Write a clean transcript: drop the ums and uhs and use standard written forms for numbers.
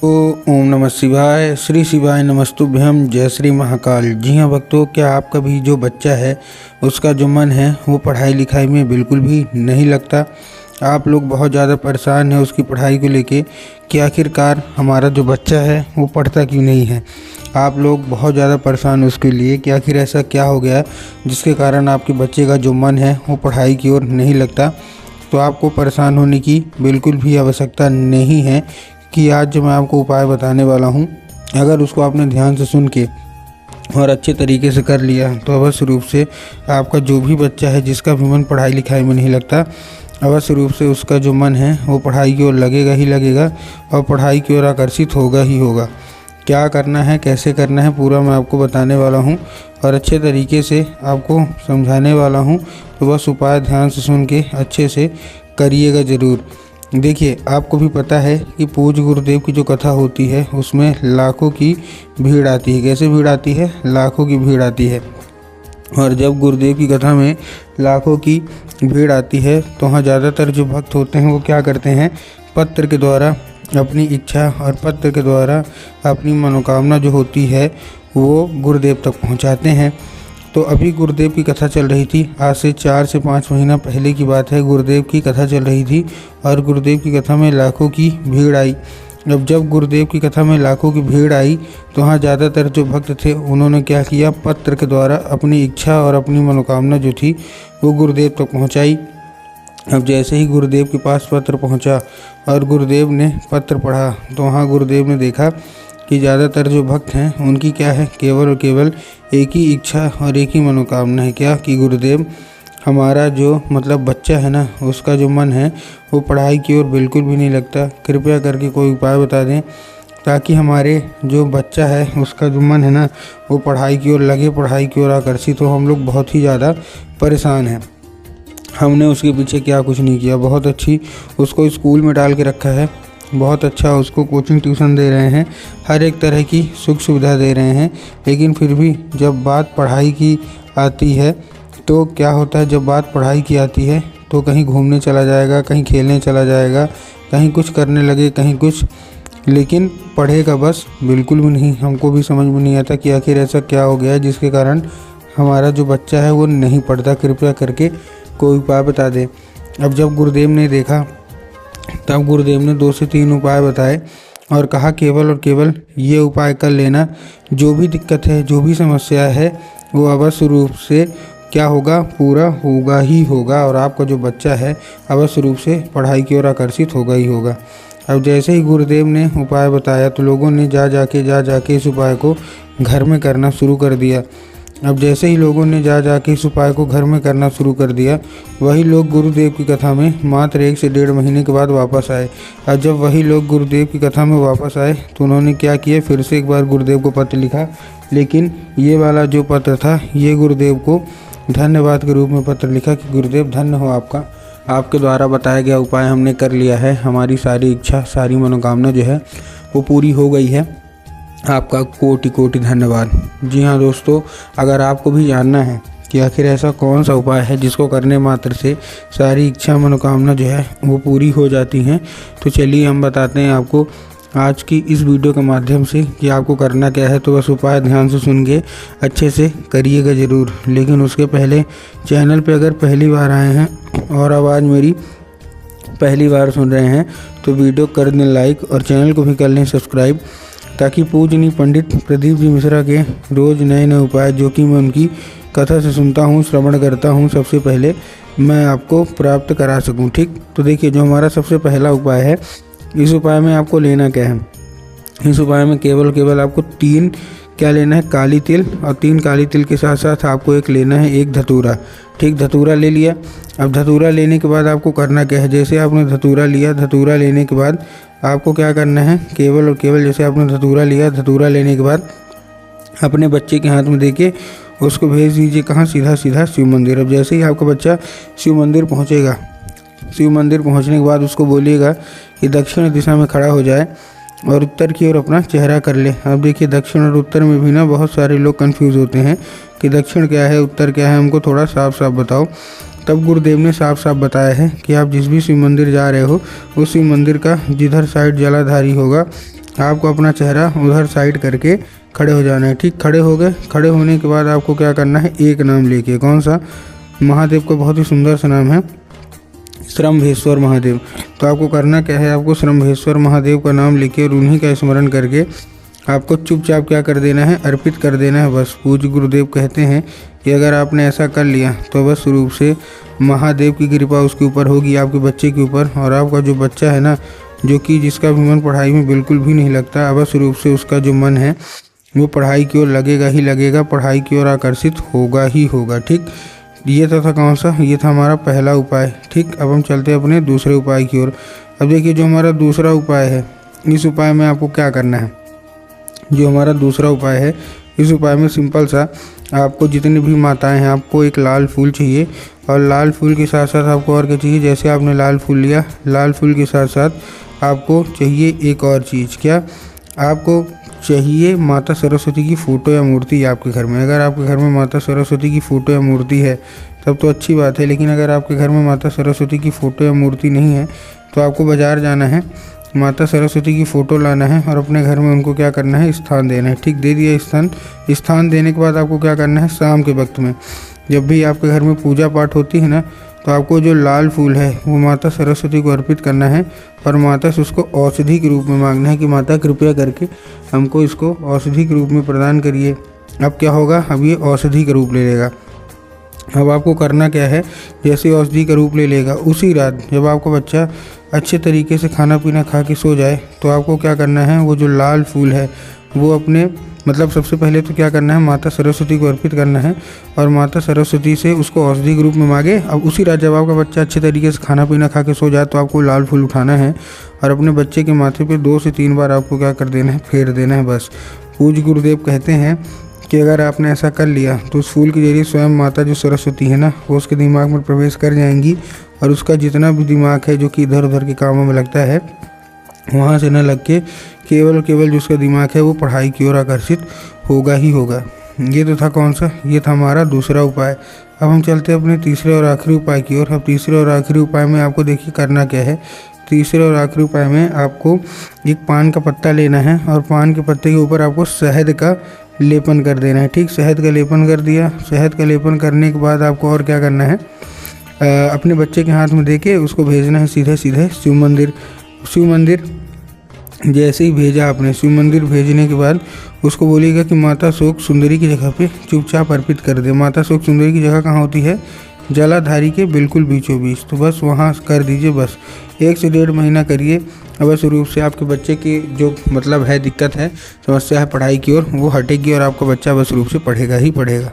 ओम नमः शिवाय। श्री शिवाय नमस्तुभ्यम। जय श्री महाकाल। जी हाँ भक्तों, क्या आपका भी जो बच्चा है उसका जो मन है वो पढ़ाई लिखाई में बिल्कुल भी नहीं लगता? आप लोग बहुत ज़्यादा परेशान हैं उसकी पढ़ाई को लेके कि आखिरकार हमारा जो बच्चा है वो पढ़ता क्यों नहीं है। आप लोग बहुत ज़्यादा परेशान हैं उसके लिए कि आखिर ऐसा क्या हो गया जिसके कारण आपके बच्चे का जो मन है वो पढ़ाई की ओर नहीं लगता। तो आपको परेशान होने की बिल्कुल भी आवश्यकता नहीं है कि आज जो मैं आपको उपाय बताने वाला हूँ, अगर उसको आपने ध्यान से सुन के और अच्छे तरीके से कर लिया तो अवश्य रूप से आपका जो भी बच्चा है जिसका भी मन पढ़ाई लिखाई में नहीं लगता, अवश्य रूप से उसका जो मन है वो पढ़ाई की ओर लगेगा ही लगेगा और पढ़ाई की ओर आकर्षित होगा ही होगा। क्या करना है, कैसे करना है, पूरा मैं आपको बताने वाला हूँ और अच्छे तरीके से आपको समझाने वाला हूँ। तो बस उपाय ध्यान से सुन के अच्छे से करिएगा ज़रूर। देखिए, आपको भी पता है कि पूज्य गुरुदेव की जो कथा होती है उसमें लाखों की भीड़ आती है। कैसे भीड़ आती है? लाखों की भीड़ आती है। और जब गुरुदेव की कथा में लाखों की भीड़ आती है तो वहाँ ज़्यादातर जो भक्त होते हैं वो क्या करते हैं, पत्र के द्वारा अपनी इच्छा और पत्र के द्वारा अपनी मनोकामना जो होती है वो गुरुदेव तक पहुँचाते हैं। तो अभी गुरुदेव की कथा चल रही थी, आज से 4 से 5 महीना पहले की बात है। गुरुदेव की कथा चल रही थी और गुरुदेव की कथा में लाखों की भीड़ आई। अब जब गुरुदेव की कथा में लाखों की भीड़ आई तो वहाँ ज़्यादातर जो भक्त थे उन्होंने क्या किया, पत्र के द्वारा अपनी इच्छा और अपनी मनोकामना जो थी वो गुरुदेव तक पहुँचाई। अब जैसे ही गुरुदेव के पास पत्र पहुँचा और गुरुदेव ने पत्र पढ़ा तो वहाँ गुरुदेव ने देखा कि ज़्यादातर जो भक्त हैं उनकी क्या है, केवल और केवल एक ही इच्छा और एक ही मनोकामना है। क्या कि गुरुदेव, हमारा जो बच्चा है ना उसका जो मन है वो पढ़ाई की ओर बिल्कुल भी नहीं लगता। कृपया करके कोई उपाय बता दें ताकि हमारे जो बच्चा है उसका जो मन है ना वो पढ़ाई की ओर लगे, पढ़ाई की ओर आकर्षित हो। हम लोग बहुत ही ज़्यादा परेशान हैं। हमने उसके पीछे क्या कुछ नहीं किया, बहुत अच्छी उसको स्कूल में डाल के रखा है, बहुत अच्छा उसको कोचिंग ट्यूशन दे रहे हैं, हर एक तरह की सुख सुविधा दे रहे हैं, लेकिन फिर भी जब बात पढ़ाई की आती है तो क्या होता है, जब बात पढ़ाई की आती है तो कहीं घूमने चला जाएगा, कहीं खेलने चला जाएगा, कहीं कुछ करने लगे, कहीं कुछ, लेकिन पढ़ेगा बस बिल्कुल भी नहीं। हमको भी समझ में नहीं आता कि आखिर ऐसा क्या हो गया जिसके कारण हमारा जो बच्चा है वो नहीं पढ़ता। कृपया करके कोई उपाय बता दे। अब जब गुरुदेव ने देखा तब गुरुदेव ने 2 से 3 उपाय बताए और कहा केवल और केवल ये उपाय कर लेना, जो भी दिक्कत है, जो भी समस्या है वो अवश्य रूप से क्या होगा, पूरा होगा ही होगा और आपका जो बच्चा है अवश्य रूप से पढ़ाई की ओर आकर्षित होगा ही होगा। अब जैसे ही गुरुदेव ने उपाय बताया तो लोगों ने जा जाके इस उपाय को घर में करना शुरू कर दिया। अब जैसे ही लोगों ने जा के इस उपाय को घर में करना शुरू कर दिया, वही लोग गुरुदेव की कथा में मात्र 1 से 1.5 महीने के बाद वापस आए। और जब वही लोग गुरुदेव की कथा में वापस आए तो उन्होंने क्या किया, फिर से एक बार गुरुदेव को पत्र लिखा, लेकिन ये वाला जो पत्र था ये गुरुदेव को धन्यवाद के रूप में पत्र लिखा कि गुरुदेव धन्य हो आपका, आपके द्वारा बताया गया उपाय हमने कर लिया है, हमारी सारी इच्छा सारी मनोकामना जो है वो पूरी हो गई है, आपका कोटि कोटि धन्यवाद। जी हाँ दोस्तों, अगर आपको भी जानना है कि आखिर ऐसा कौन सा उपाय है जिसको करने मात्र से सारी इच्छा मनोकामना जो है वो पूरी हो जाती हैं, तो चलिए हम बताते हैं आपको आज की इस वीडियो के माध्यम से कि आपको करना क्या है। तो बस उपाय ध्यान से सुन के अच्छे से करिएगा ज़रूर। लेकिन उसके पहले चैनल पे अगर पहली बार आए हैं और आवाज़ मेरी पहली बार सुन रहे हैं तो वीडियो कर दें लाइक और चैनल को भी कर लें सब्सक्राइब, ताकि पूजनीय पंडित प्रदीप जी मिश्रा के रोज़ नए नए उपाय जो कि मैं उनकी कथा से सुनता हूँ, श्रवण करता हूँ, सबसे पहले मैं आपको प्राप्त करा सकूँ। ठीक, तो देखिए जो हमारा सबसे पहला उपाय है, इस उपाय में आपको लेना क्या है, इस उपाय में केवल आपको 3 क्या लेना है, काली तिल, और 3 काली तिल के साथ साथ आपको एक लेना है एक धतूरा। ठीक, धतूरा ले लिया। अब धतूरा लेने के बाद आपको करना क्या है, जैसे आपने धतूरा लिया, धतूरा लेने के बाद आपको क्या करना है, केवल और केवल जैसे आपने धतूरा लिया, धतूरा लेने के बाद अपने बच्चे के हाथ में देके उसको भेज दीजिए कहाँ, सीधा शिव मंदिर। अब जैसे ही आपका बच्चा शिव मंदिर पहुँचेगा, शिव मंदिर पहुँचने के बाद उसको बोलिएगा कि दक्षिण दिशा में खड़ा हो जाए और उत्तर की ओर अपना चेहरा कर ले। अब देखिए दक्षिण और उत्तर में भी ना बहुत सारे लोग कंफ्यूज होते हैं कि दक्षिण क्या है, उत्तर क्या है, हमको थोड़ा साफ साफ बताओ। तब गुरुदेव ने साफ साफ बताया है कि आप जिस भी शिव मंदिर जा रहे हो उस शिव मंदिर का जिधर साइड जलाधारी होगा आपको अपना चेहरा उधर साइड करके खड़े हो जाना है। ठीक, खड़े हो गए। खड़े होने के बाद आपको क्या करना है, एक नाम लेके, कौन सा, महादेव का बहुत ही सुंदर सा नाम है, श्रम्भेश्वर महादेव। तो आपको करना क्या है, आपको श्रम्भेश्वर महादेव का नाम लेके और उन्हीं का स्मरण करके आपको चुपचाप क्या कर देना है, अर्पित कर देना है बस। पूज्य गुरुदेव कहते हैं कि अगर आपने ऐसा कर लिया तो बस रूप से महादेव की कृपा उसके ऊपर होगी, आपके बच्चे के ऊपर। और आपका जो बच्चा है ना, जो कि जिसका भी मन पढ़ाई में बिल्कुल भी नहीं लगता, अवश्य रूप से उसका जो मन है वो पढ़ाई की ओर लगेगा ही लगेगा, पढ़ाई की ओर आकर्षित होगा ही होगा। ठीक, ये तो था कौन सा, ये था हमारा पहला उपाय। ठीक, अब हम चलते हैं अपने दूसरे उपाय की ओर। अब देखिए जो हमारा दूसरा उपाय है, इस उपाय में आपको क्या करना है, जो हमारा दूसरा उपाय है, इस उपाय में सिंपल सा, आपको जितनी भी माताएं हैं, आपको एक लाल फूल चाहिए। और लाल फूल के साथ साथ आपको और क्या चाहिए, जैसे आपने लाल फूल लिया, लाल फूल के साथ साथ आपको चाहिए एक और चीज़। क्या आपको चाहिए, माता सरस्वती की फ़ोटो या मूर्ति आपके घर में। अगर आपके घर में माता सरस्वती की फ़ोटो या मूर्ति है तब तो अच्छी बात है, लेकिन अगर आपके घर में माता सरस्वती की फ़ोटो या मूर्ति नहीं है तो आपको बाज़ार जाना है, माता सरस्वती की फ़ोटो लाना है और अपने घर में उनको क्या करना है, स्थान देना है। ठीक, दे दिया स्थान। स्थान देने के बाद आपको क्या करना है, शाम के वक्त में जब भी आपके घर में पूजा पाठ होती है ना, तो आपको जो लाल फूल है वो माता सरस्वती को अर्पित करना है और माता से उसको औषधि के रूप में मांगना है कि माता कृपया करके हमको इसको औषधि के रूप में प्रदान करिए। अब क्या होगा, अब ये औषधि का रूप ले लेगा। अब आपको करना क्या है, जैसे औषधि का रूप ले लेगा, उसी रात जब आपका बच्चा अच्छे तरीके से खाना पीना खा के सो जाए तो आपको क्या करना है, वो जो लाल फूल है वो अपने, मतलब सबसे पहले तो क्या करना है, माता सरस्वती को अर्पित करना है और माता सरस्वती से उसको औषधि के रूप में मांगे। अब उसी रात जब आपका बच्चा अच्छे तरीके से खाना पीना खा के सो जाए तो आपको लाल फूल उठाना है और अपने बच्चे के माथे पे 2 से 3 बार आपको क्या कर देना है, फेर देना है बस। पूज्य गुरुदेव कहते हैं कि अगर आपने ऐसा कर लिया तो उस फूल के जरिए स्वयं माता जो सरस्वती है ना, वो उसके दिमाग में प्रवेश कर जाएंगी और उसका जितना भी दिमाग है जो कि इधर उधर के कामों में लगता है, वहाँ से न लग के केवल जो उसका दिमाग है वो पढ़ाई की ओर आकर्षित होगा ही होगा। ये तो था कौन सा, ये था हमारा दूसरा उपाय। अब हम चलते हैं अपने तीसरे और आखिरी उपाय की ओर। अब तीसरे और आखिरी उपाय में आपको देखिए करना क्या है। तीसरे और आखिरी उपाय में आपको एक पान का पत्ता लेना है और पान के पत्ते के ऊपर आपको शहद का लेपन कर देना है। ठीक, शहद का लेपन कर दिया। शहद का लेपन करने के बाद आपको और क्या करना है, अपने बच्चे के हाथ में देके उसको भेजना है सीधे शिव मंदिर। शिव मंदिर जैसे ही भेजा आपने, शिव मंदिर भेजने के बाद उसको बोलिएगा कि माता शोक सुंदरी की जगह पे चुपचाप अर्पित कर दे। माता शोक सुंदरी की जगह कहाँ होती है, जलाधारी के बिल्कुल बीचों बीच। तो बस वहाँ कर दीजिए। बस 1 से 1.5 महीना करिए, अवश्य रूप से आपके बच्चे की जो मतलब है दिक्कत है, समस्या है पढ़ाई की ओर, वो हटेगी और आपका बच्चा अवश्य रूप से पढ़ेगा ही पढ़ेगा।